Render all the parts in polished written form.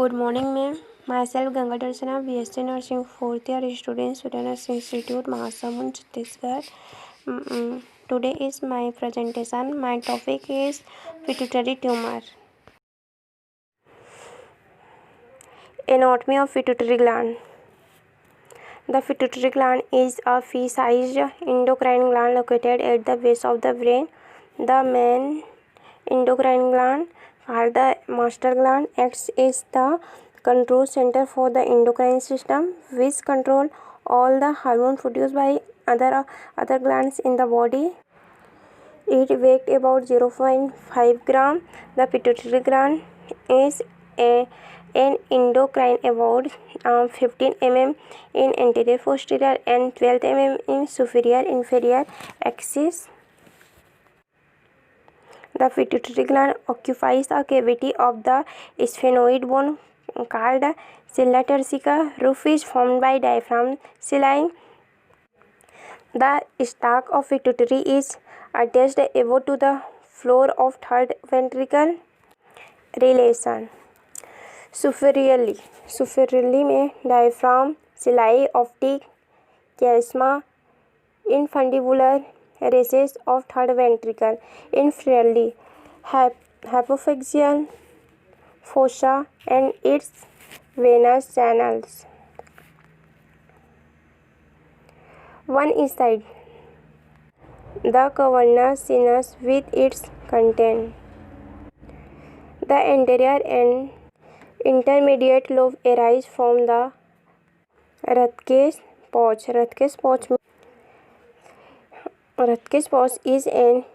Good morning, ma'am. Myself Gangadhar Sinha, BSc Nursing, 4th year student, Surya Nursing Institute, Mahasamund, Chhattisgarh. Today is my presentation. My topic is pituitary tumor. Anatomy of pituitary gland. The pituitary gland is a pea-sized endocrine gland located at the base of the brain. The main endocrine gland, called the master gland, acts as the control center for the endocrine system, which control all the hormone produced by other glands in the body. It weighs about 0.5 gram. The pituitary gland is an endocrine about 15 mm in anterior posterior and 12 mm in superior inferior axis. The pituitary gland occupies a cavity of the sphenoid bone called cilia turcica. Roof is formed by diaphragm cilia. The stalk of pituitary is attached above to the floor of third ventricle. Relation. Superiorly में diaphragm cilia optic chiasma infundibular recess of third ventricle. Inferiorly hypophyseal fossa and its venous channels. One inside the cavernous sinus with its content. The anterior and intermediate lobe arise from the Rathke's pouch. Rathke's pouch is an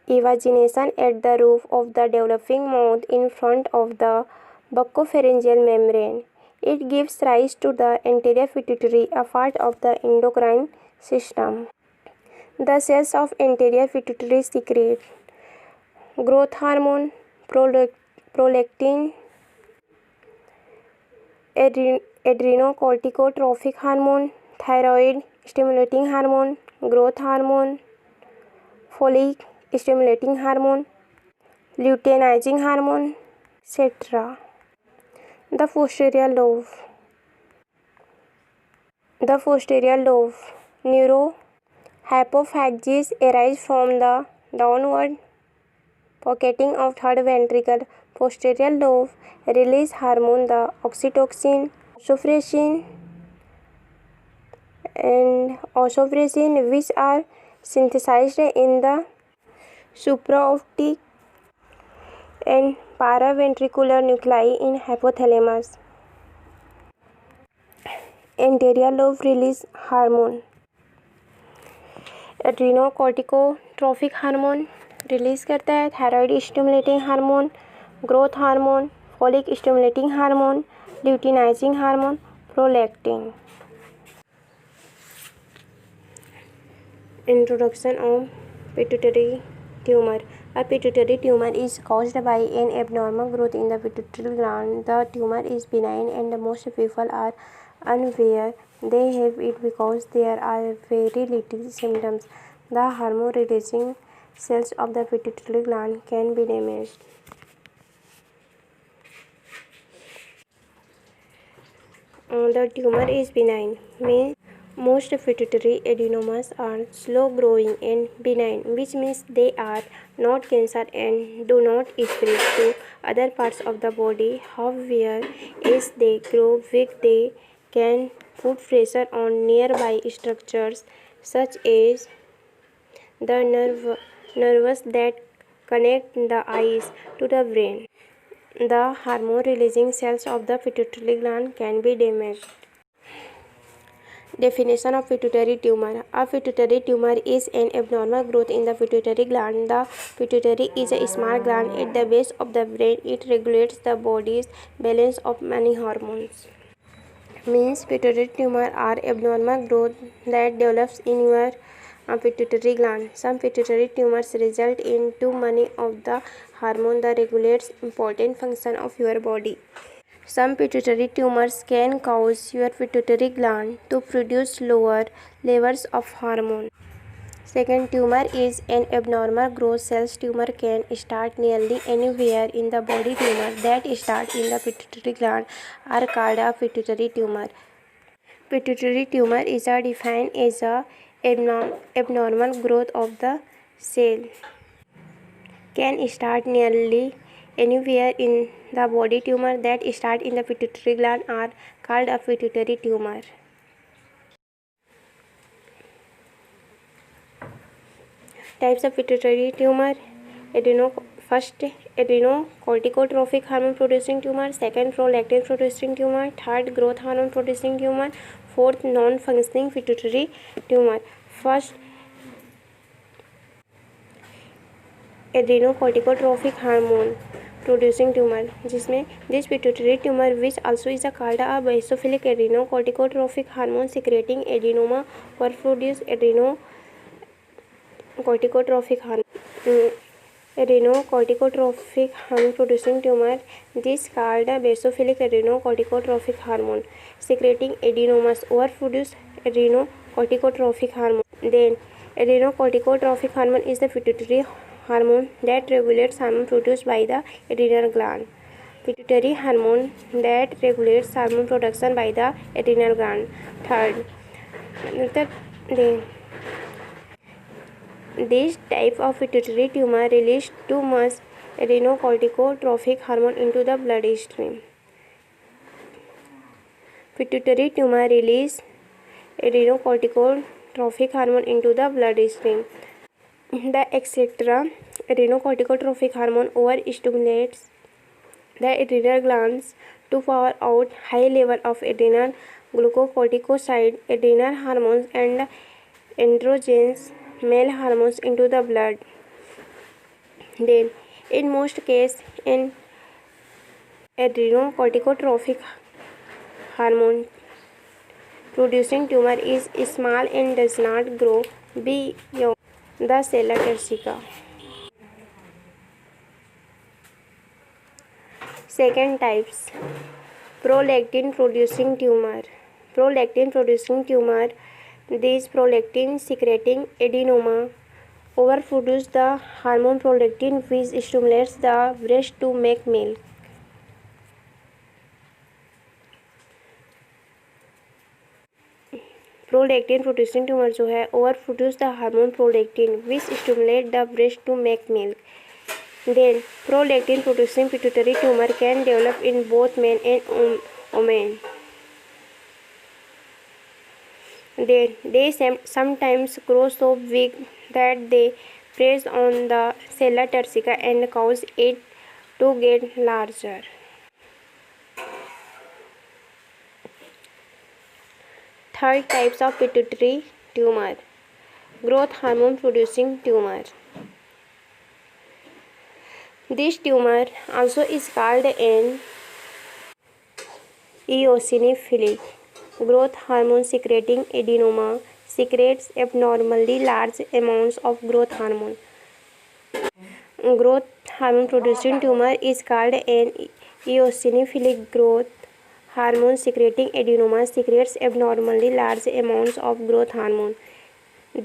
evagination at the roof of the developing mouth in front of the buccopharyngeal membrane. It gives rise to the anterior pituitary, a part of the endocrine system. The cells of anterior pituitary secrete growth hormone, prolactin, adrenocorticotropic hormone, thyroid stimulating hormone, growth hormone, follic stimulating hormone, luteinizing hormone, etc. The posterior lobe. Neurohypophages arise from the downward pocketing of third ventricle. Posterior lobe release hormone the oxytocin, vasopressin, which are synthesized in the supraoptic and paraventricular nuclei in hypothalamus. Anterior lobe release hormone adrenocorticotropic hormone release करता है, thyroid stimulating hormone, growth hormone, folic stimulating hormone, luteinizing hormone, prolactin. Introduction of pituitary tumor. A pituitary tumor is caused by an abnormal growth in the pituitary gland. The tumor is benign and most people are unaware they have it because there are very little symptoms. The hormone-releasing cells of the pituitary gland can be damaged. The tumor is benign. Most pituitary adenomas are slow-growing and benign, which means they are not cancer and do not spread to other parts of the body. However, as they grow big, they can put pressure on nearby structures such as the nerves that connect the eyes to the brain. The hormone-releasing cells of the pituitary gland can be damaged. Definition of pituitary tumor. A pituitary tumor is an abnormal growth in the pituitary gland. The pituitary is a small gland at the base of the brain. It regulates the body's balance of many hormones. Means pituitary tumor are abnormal growth that develops in your pituitary gland. Some pituitary tumors result in too many of the hormone that regulates important function of your body. Some pituitary tumors can cause your pituitary gland to produce lower levels of hormone. Second, tumor is an abnormal growth cells. Tumor can start nearly anywhere in the body. Tumor that start in the pituitary gland are called a pituitary tumor. Pituitary tumor is defined as a abnormal growth of the cell. Can start nearly anywhere in the body. Tumor that start in the pituitary gland are called a pituitary tumor. Types of pituitary tumor. First, adrenocorticotrophic hormone producing tumor. Second, prolactin producing tumor. Third, growth hormone producing tumor. Fourth, non-functioning pituitary tumor. First, adrenocorticotrophic hormone producing tumor, जिसमें this pituitary tumor which also is called a basophilic adrenocorticotrophic hormone secreting adenoma or produce adrenocorticotrophic hormone producing tumor. This called a basophilic adrenocorticotrophic hormone secreting adenomas or produce adrenocorticotrophic hormone. Then adrenocorticotrophic hormone is the pituitary hormone that regulates hormone produced by the adrenal gland. Pituitary hormone that regulates hormone production by the adrenal gland. Third, this type of pituitary tumor releases too much adrenocorticotrophic hormone into the bloodstream. Pituitary tumor releases adrenocorticotrophic hormone into the bloodstream. The etc. adrenocorticotrophic hormone overstimulates the adrenal glands to power out high level of adrenal glucocorticoid, adrenal hormones, and androgens male hormones into the blood. Then, in most cases, an adrenocorticotrophic hormone producing tumor is small and does not grow beyond the sella turcica. Second types, prolactin producing tumor. Prolactin producing tumor. These prolactin secreting adenoma overproduce the hormone prolactin which stimulates the breast to make milk. Prolactin producing tumour जो है over produce the hormone prolactin which stimulate the breast to make milk. Then prolactin producing pituitary tumour can develop in both men and women. They sometimes grow so big that they press on the sella turcica and cause it to get larger. Third types of pituitary tumor, growth hormone producing tumor. This tumor also is called an eosinophilic. Growth hormone secreting adenoma secretes abnormally large amounts of growth hormone. Growth hormone producing tumor is called an eosinophilic. Growth hormone secreting adenoma secretes abnormally large amounts of growth hormone.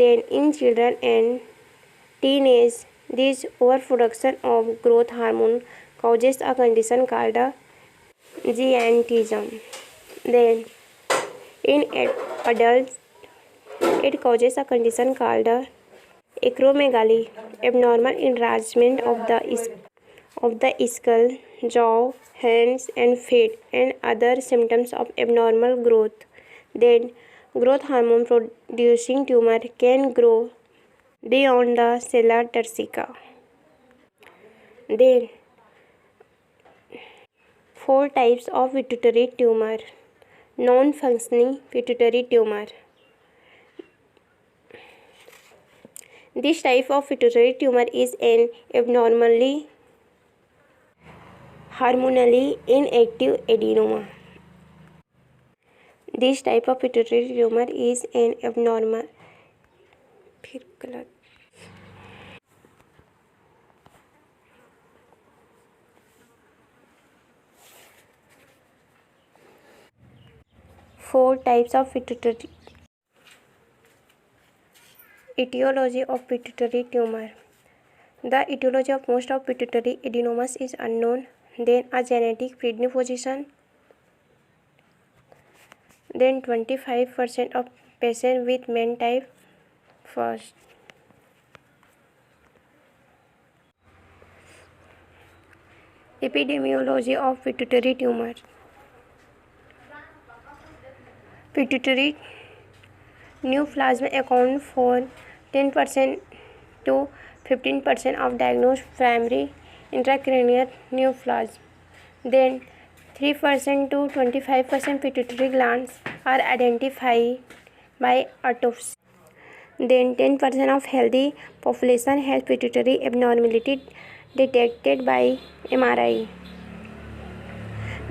Then in children and teenage, this overproduction of growth hormone causes a condition called giantism. Then in adults, it causes a condition called acromegaly, abnormal enlargement of the skull, jaw, hands, and feet, and other symptoms of abnormal growth. Then, growth hormone producing tumor can grow beyond the sella turcica. Then, 4 types of pituitary tumor. Non-functioning pituitary tumor. This type of pituitary tumor is an abnormally hormonally inactive adenoma. This type of pituitary tumor is an abnormal. Four types of pituitary. Etiology of pituitary tumor. The etiology of most of pituitary adenomas is unknown. Then a genetic predisposition. Then 25% of patients with MEN type first. Epidemiology of pituitary tumor. Pituitary neoplasm account for 10% to 15% of diagnosed primary intracranial neoplasm. Then 3% to 25% pituitary glands are identified by autopsy. Then 10% of healthy population has pituitary abnormality detected by MRI.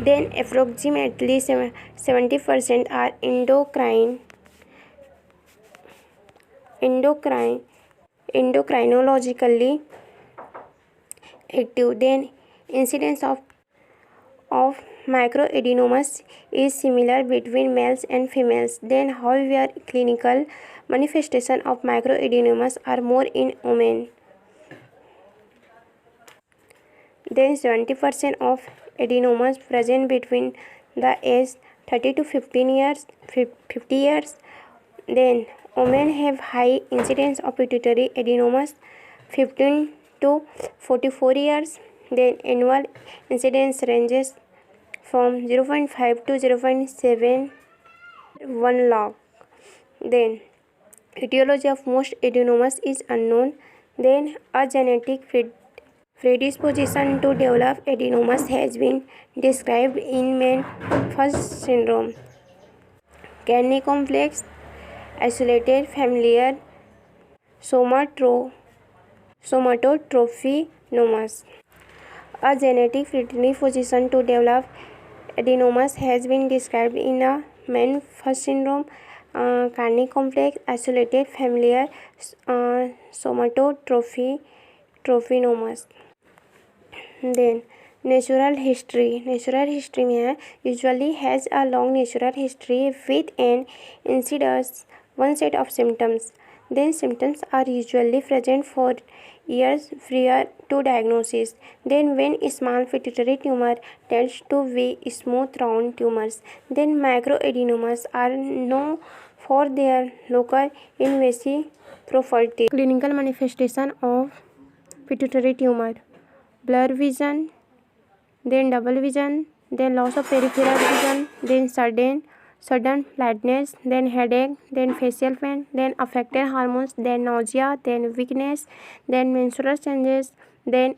Then approximately 70% are endocrinologically active. Then incidence of microadenomas is similar between males and females. Then however, clinical manifestations of microadenomas are more in women. Then 70% of adenomas present between the age 30 to 50 years. Then women have high incidence of pituitary adenomas 15 to 44 years. Then annual incidence ranges from 0.5 to 0.7 1 lakh. Then etiology of most adenomas is unknown. Then a genetic predisposition to develop adenomas has been described in Man-Fuss syndrome. Kidney complex, isolated familial somatotropinomas. A genetic predisposition to develop adenomas has been described in a Man-Fuss syndrome. Kidney complex, isolated familial somatotropinomas. Then natural history में है usually has a long natural history with an insidious one set of symptoms. Then symptoms are usually present for years prior to diagnosis. Then when small pituitary tumor tends to be smooth round tumors. Then microadenomas are known for their local invasive properties. Clinical manifestation of pituitary tumor: blur vision, then double vision, then loss of peripheral vision, then sudden blindness, then headache, then facial pain, then affected hormones, then nausea, then weakness, then menstrual changes, then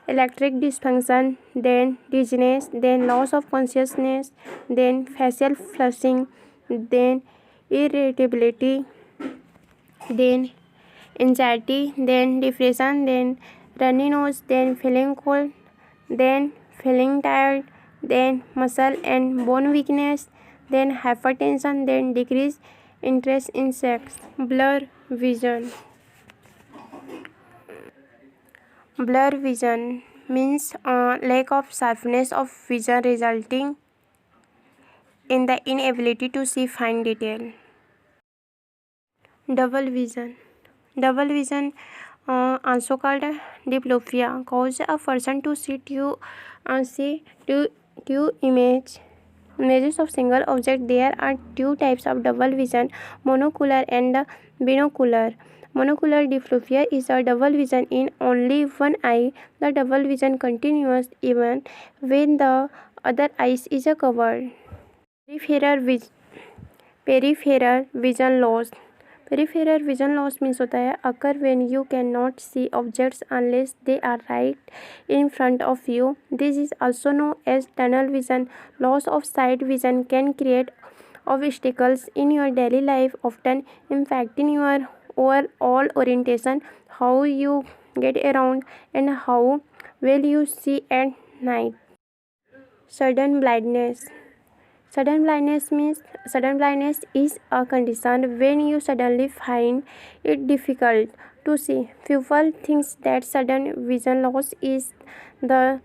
electric dysfunction, then dizziness, then loss of consciousness, then facial flushing, then irritability, then anxiety, then depression, then runny nose, then feeling cold, then feeling tired, then muscle and bone weakness, then hypertension, then decreased interest in sex. Blur vision means lack of sharpness of vision resulting in the inability to see fine detail. Double vision, also called diplopia, causes a person to see two images of single object. There are two types of double vision, monocular and binocular. Monocular diplopia is a double vision in only one eye. The double vision continues even when the other eye is covered. Peripheral vision loss. Peripheral vision loss means होता है occur when you cannot see objects unless they are right in front of you. This is also known as tunnel vision. Loss of sight vision can create obstacles in your daily life, often impacting your overall orientation, how you get around, and how well you see at night. Sudden blindness. Sudden blindness is a condition when you suddenly find it difficult to see. People think that sudden vision loss is the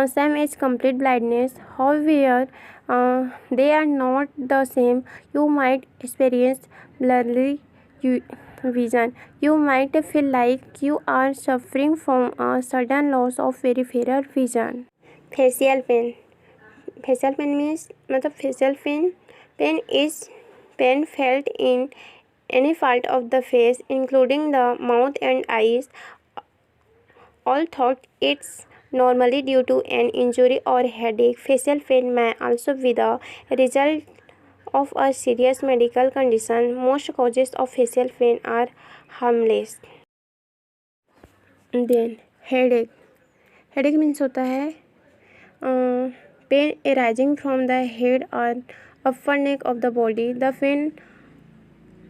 same as complete blindness. However, they are not the same. You might experience blurry vision. You might feel like you are suffering from a sudden loss of peripheral vision. Facial pain. Facial pain means facial pain is pain felt in any part of the face, including the mouth and eyes. All thought it's normally due to an injury or headache. Facial pain may also be the result of a serious medical condition. Most causes of facial pain are harmless. Then headache. Headache means होता है pain arising from the head or upper neck of the body. The pain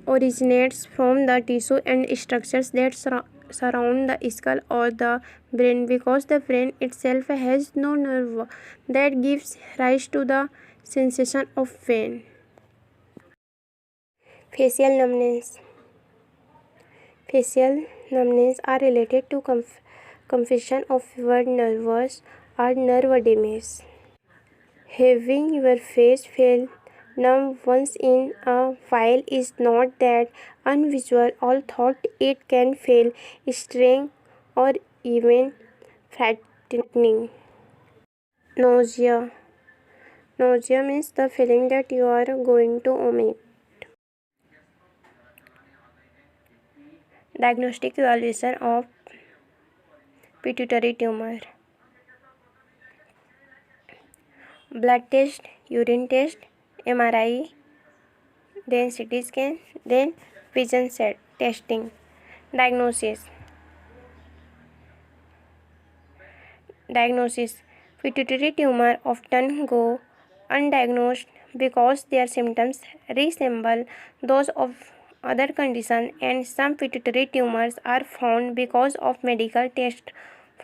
originates from the tissue and structures that surround the skull or the brain, because the brain itself has no nerve that gives rise to the sensation of pain. Facial numbness. Facial numbness are related to confusion of your nerves or nerve damage. Having your face feel numb once in a while is not that unusual, although it can feel strange or even frightening. Nausea. Nausea means the feeling that you are going to vomit. Diagnostic evaluation of pituitary tumor. Blood test, urine test, MRI, then CT scan, then vision testing. Diagnosis. Pituitary tumor often go undiagnosed because their symptoms resemble those of other conditions, and some pituitary tumors are found because of medical tests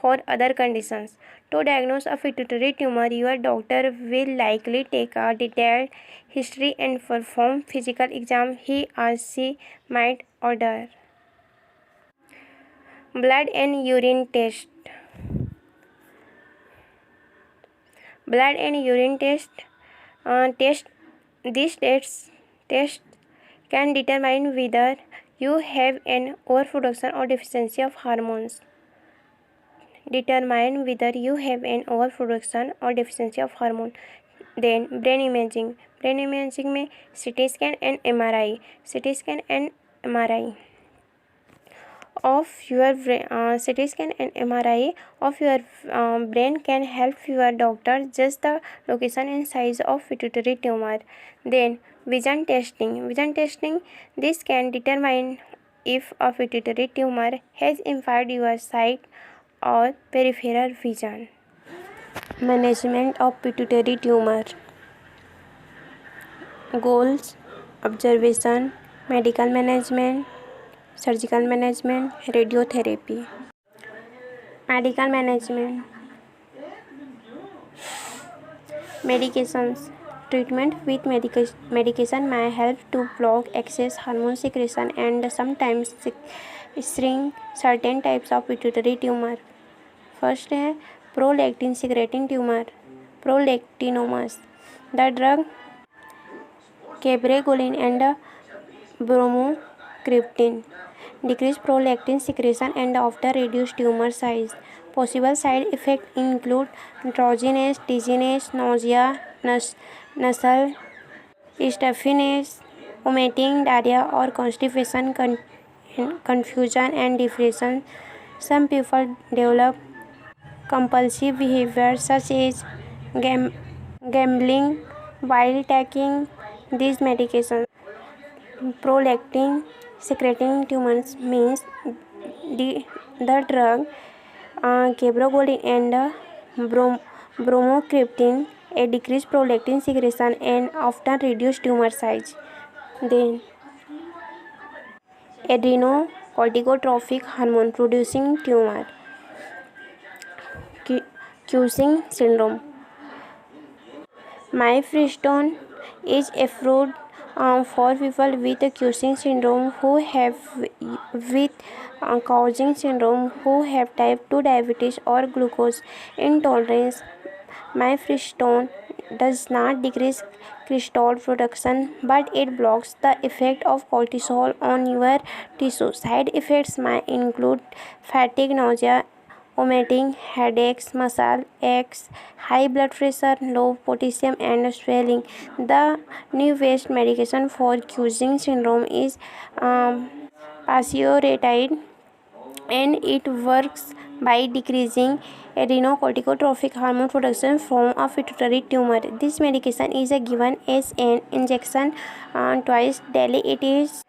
for other conditions. To diagnose a pituitary tumor, your doctor will likely take a detailed history and perform physical exam. He or she might order blood and urine test. Blood and urine test. These tests can determine whether you have an overproduction or deficiency of hormones. Then brain imaging. Brain imaging में CT scan and MRI. CT scan and MRI of your brain. CT scan and MRI of your brain can help your doctor judge the location and size of pituitary tumor. Then vision testing. This can determine if a pituitary tumor has impaired your sight or peripheral vision. Management of pituitary tumor. Goals: observation, medical management, surgical management, radiotherapy. Medical management. Medications. Treatment with medication may help to block excess hormone secretion and sometimes shrink certain types of pituitary tumor. First है prolactin secreting tumor, prolactinomas. The drug cabergoline and bromocriptine decrease prolactin secretion and often reduce tumor size. Possible side effects include drowsiness, dizziness, nausea, nasal stuffiness, vomiting, diarrhea or constipation, confusion and depression. Some people develop compulsive behavior such as gambling while taking these medications. Prolactin secreting tumors means the drug cabergoline and bromocriptine decrease prolactin secretion and often reduce tumor size. Then adrenocorticotropic hormone producing tumor. Cushing syndrome. Mifepristone is approved for people with Cushing syndrome who have with Cushing syndrome who have type 2 diabetes or glucose intolerance. Mifepristone does not decrease cortisol production, but it blocks the effect of cortisol on your tissue. Side effects might include fatigue, nausea, vomiting, headaches, muscle aches, high blood pressure, low potassium, and swelling. The newest medication for Cushing syndrome is pasireotide, and it works by decreasing adrenocorticotropic hormone production from a pituitary tumor. This medication is given as an injection twice daily. It is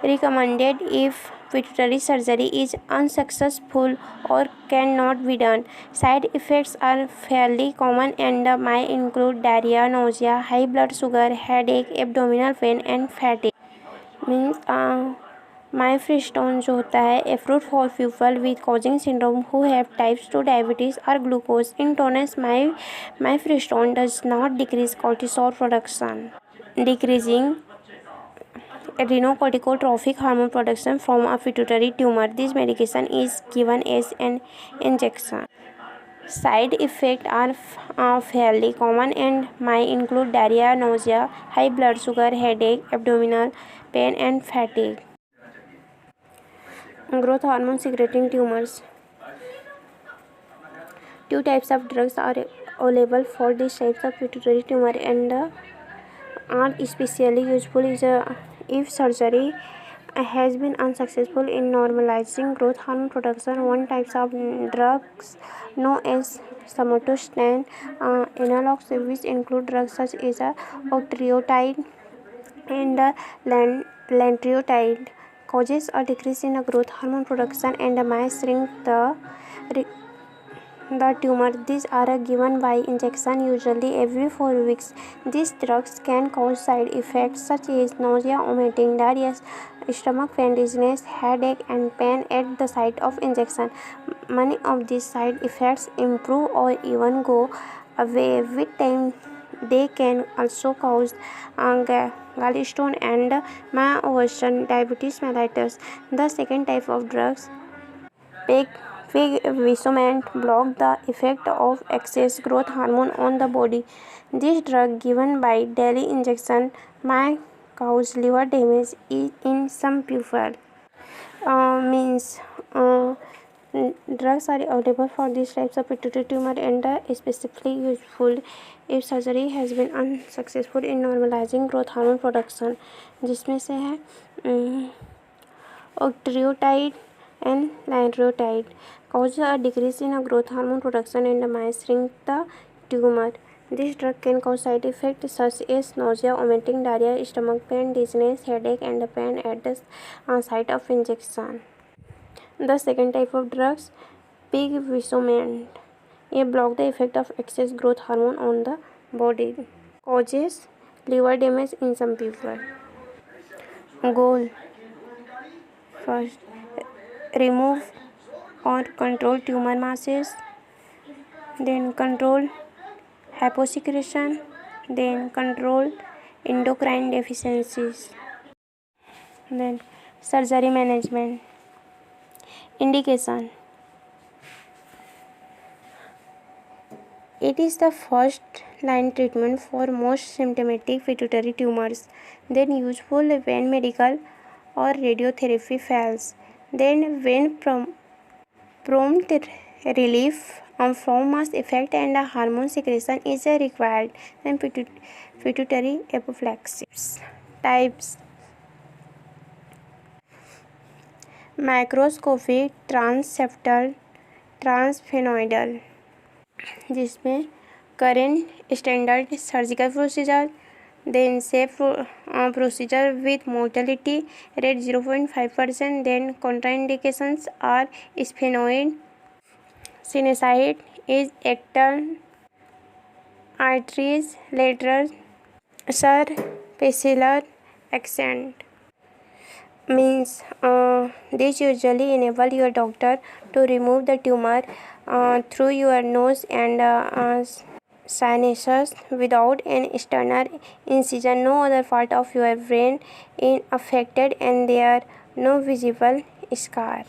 recommended if pituitary surgery is unsuccessful or cannot be done. Side effects are fairly common and might include diarrhea, nausea, high blood sugar, headache, abdominal pain, and fatigue. Means mifepristone जो होता है a fruit for people with Cushing syndrome who have types 2 diabetes or glucose intolerance. Mifepristone does not decrease cortisol production, decreasing adrenocorticotropic hormone production from a pituitary tumor. This medication is given as an injection. Side effects are fairly common and might include diarrhea, nausea, high blood sugar, headache, abdominal pain, and fatigue. Growth hormone secreting tumors. Two types of drugs are available for these types of pituitary tumor and are especially useful if surgery has been unsuccessful in normalizing growth hormone production. One type of drugs known as somatostatin analogs, which include drugs such as octreotide and lanreotide, causes a decrease in growth hormone production and may shrink the tumor. These are given by injection, usually every 4 weeks. These drugs can cause side effects such as nausea, vomiting, diarrhea, stomach pain, dizziness, headache, and pain at the site of injection. Many of these side effects improve or even go away with time. They can also cause gallstone and may worsen diabetes mellitus. The second type of drugs, pegvisomant, block the effect of excess growth hormone on the body. This drug, given by daily injection, may cause liver damage in some people. Drugs are available for these types of pituitary tumor and specifically useful if surgery has been unsuccessful in normalizing growth hormone production, जिसमें से है octreotide and lanreotide, cause a decrease in growth hormone production and may shrink the tumor. This drug can cause side effects such as nausea, vomiting, diarrhea, stomach pain, dizziness, headache, and pain at the site of injection. The second type of drugs, pegvisomant, block the effect of excess growth hormone on the body, causes liver damage in some people. Goal: first, remove or control tumor masses, then control hyposecretion, then control endocrine deficiencies. Then surgery management. Indication: it is the first line treatment for most symptomatic pituitary tumors, then useful when medical or radiotherapy fails, then when prompt relief from mass effect and hormone secretion is required, then pituitary apophylaxis. Types: microscopic, transseptal, transsphenoidal, जिसमें current standard surgical procedure, then safe procedure with mortality rate 0.5%, then contraindications are sphenoid, sinusite is external arteries, lateral subpapillar accent. This usually enable your doctor to remove the tumor through your nose and sinuses without an external incision. No other part of your brain is affected and there are no visible scar.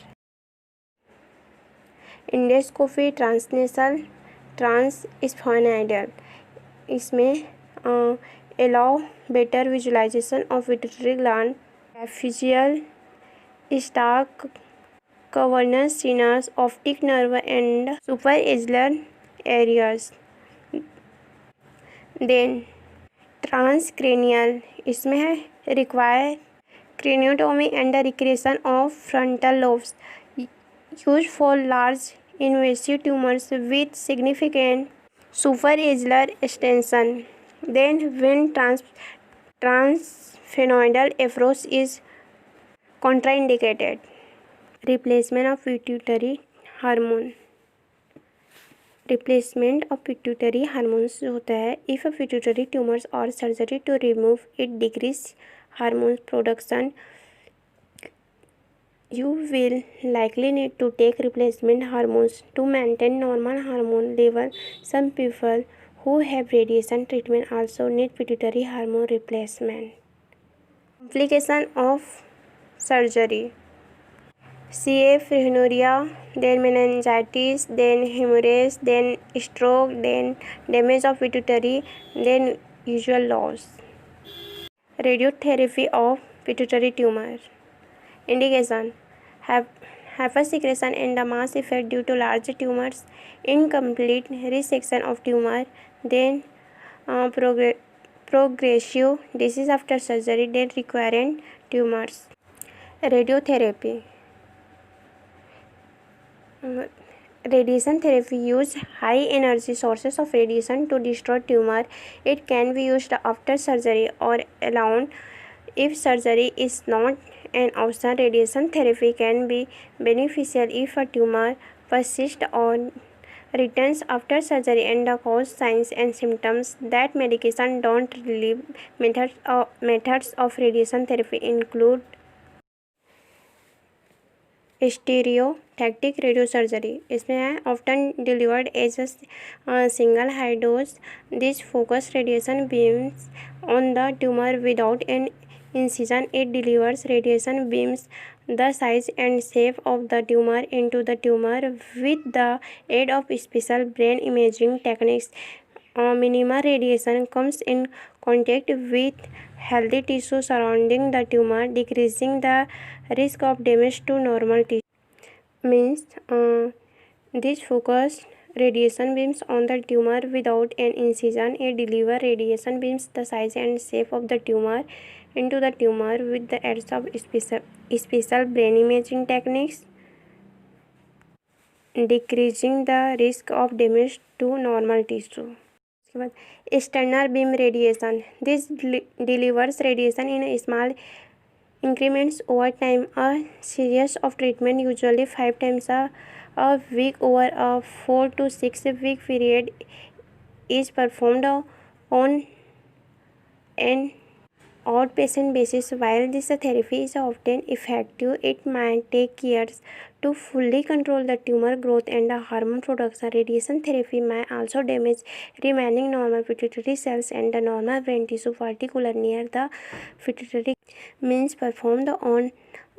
Endoscopy, transnasal, transsphenoidal. इसमें allow better visualization of pituitary gland, epiphyseal stalk, cavernous sinus, optic nerve and suprachiasmatic areas. Then transcranial, इसमें है require craniotomy and the recreation of frontal lobes, used for large invasive tumors with significant suprachiasmatic extension. Then when transsphenoidal approach is contraindicated. Replacement of pituitary hormone. Replacement of pituitary hormones जो होता है, if a pituitary tumors or surgery to remove it decrease hormone production, you will likely need to take replacement hormones to maintain normal hormone level. Some people who have radiation treatment also need pituitary hormone replacement. Complication of surgery: CF, rhinorrhea, then meningitis, then hemorrhage, then stroke, then damage of pituitary, then usual loss. Radiotherapy of pituitary tumor. Indication: hypersecretion and the mass effect due to large tumors, incomplete resection of tumor, then progressive disease after surgery, then recurrent tumors. Radiotherapy. Radiation therapy uses high energy sources of radiation to destroy tumor. It can be used after surgery or alone. If surgery is not an option, radiation therapy can be beneficial if a tumor persists or returns after surgery and causes signs and symptoms that medication don't relieve. Methods of radiation therapy include stereotactic radiosurgery. इसमें है often delivered as a single high dose. This focus radiation beams on the tumor without an incision. It delivers radiation beams the size and shape of the tumor into the tumor with the aid of special brain imaging techniques. Minimal radiation comes in contact with healthy tissue surrounding the tumor, decreasing the risk of damage to normal tissue. Means this focused radiation beams on the tumor without an incision. It delivers radiation beams the size and shape of the tumor into the tumor with the aid of special brain imaging techniques, decreasing the risk of damage to normal tissue. उसके बाद external beam radiation. This delivers radiation in small increments over time. A series of treatment, usually 5 times a week over a 4 to 6 week period, is performed on an outpatient basis. While this therapy is often effective, it might take years to fully control the tumor growth and the hormone production. Radiation therapy may also damage remaining normal pituitary cells and the normal brain tissue, particularly near the pituitary. Means performed on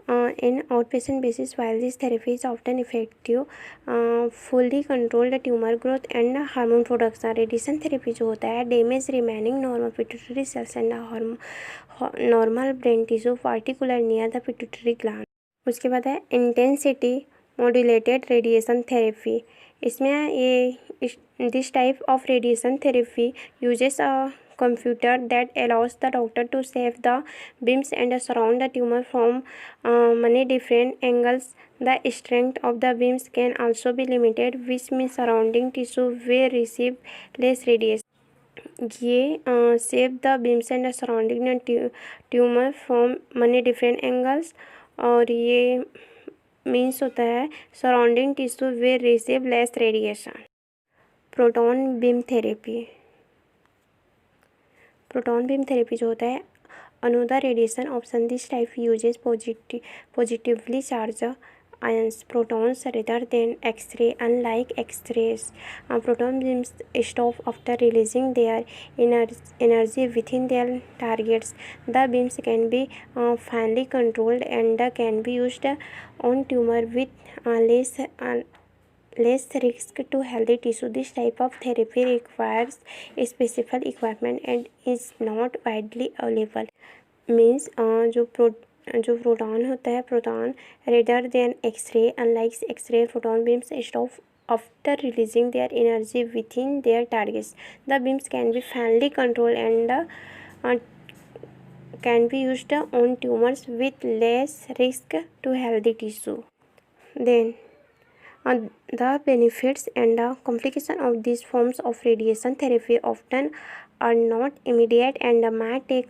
an outpatient basis. While this therapy is often effective, fully control the tumor growth and hormone production. Radiation therapy जो होता है damage remaining normal pituitary cells and normal brain tissue, particularly near the pituitary gland. उसके बाद है intensity modulated radiation therapy. इसमें ये this type of radiation therapy uses a computer that allows the doctor to save the beams and surround the tumor from many different angles. The strength of the beams can also be limited, which means surrounding tissue will receive less radiation. ये save the beams and surrounding the tumor from many different angles, और ये means होता है surrounding tissue will receive less radiation. Proton beam therapy. Proton beam therapy जो होता है another radiation option. This type uses positively charge ions protons rather than X-ray. Unlike X-rays, proton beams stop after releasing their energy within their targets. The beams can be finely controlled and can be used on tumor with less risk to healthy tissue. This type of therapy requires special equipment and is not widely available. Means जो proton होता है, proton rather than X-ray, unlike X-ray, proton beams stop after releasing their energy within their targets. The beams can be finely controlled and can be used on tumors with less risk to healthy tissue. Then the benefits and the complications of these forms of radiation therapy often are not immediate and may take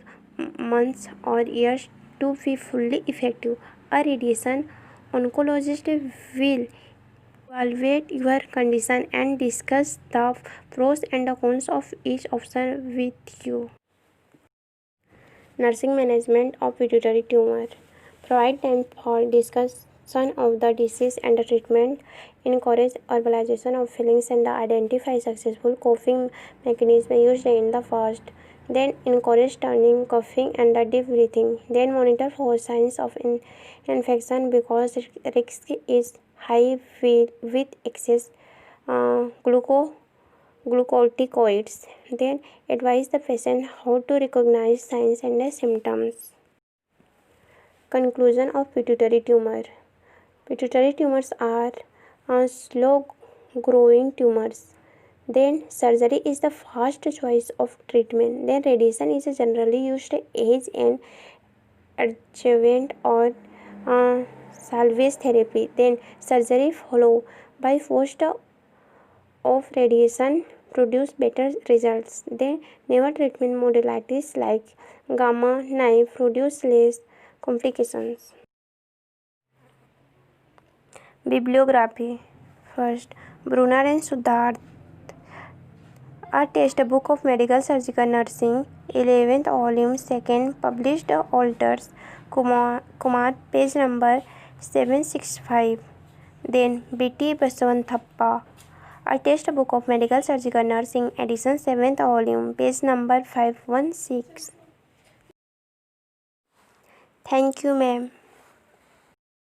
months or years to be fully effective. A radiation oncologist will evaluate your condition and discuss the pros and cons of each option with you. Nursing management of pituitary tumor. Provide time for discussion of the disease and the treatment. Encourage verbalization of feelings and identify successful coping mechanisms used in the first. Then encourage turning, coughing, and deep breathing. Then monitor for signs of infection because risk is high with excess glucocorticoids. Then advise the patient how to recognize signs and symptoms. Conclusion of pituitary tumor. Pituitary tumors are slow growing tumors. Then surgery is the first choice of treatment. Then radiation is generally used as an adjuvant or salvage therapy. Then surgery followed by post-op radiation produce better results. Then newer treatment modalities like gamma knife produce less complications. Bibliography. First, Brunner and Siddharth, A Textbook of Medical Surgical Nursing, 11th volume, 2nd, published Alters, Kumar, page number 765. Then B.T. Basavanthappa, A Textbook of Medical Surgical Nursing, edition 7th volume, page number 516. Thank you, ma'am.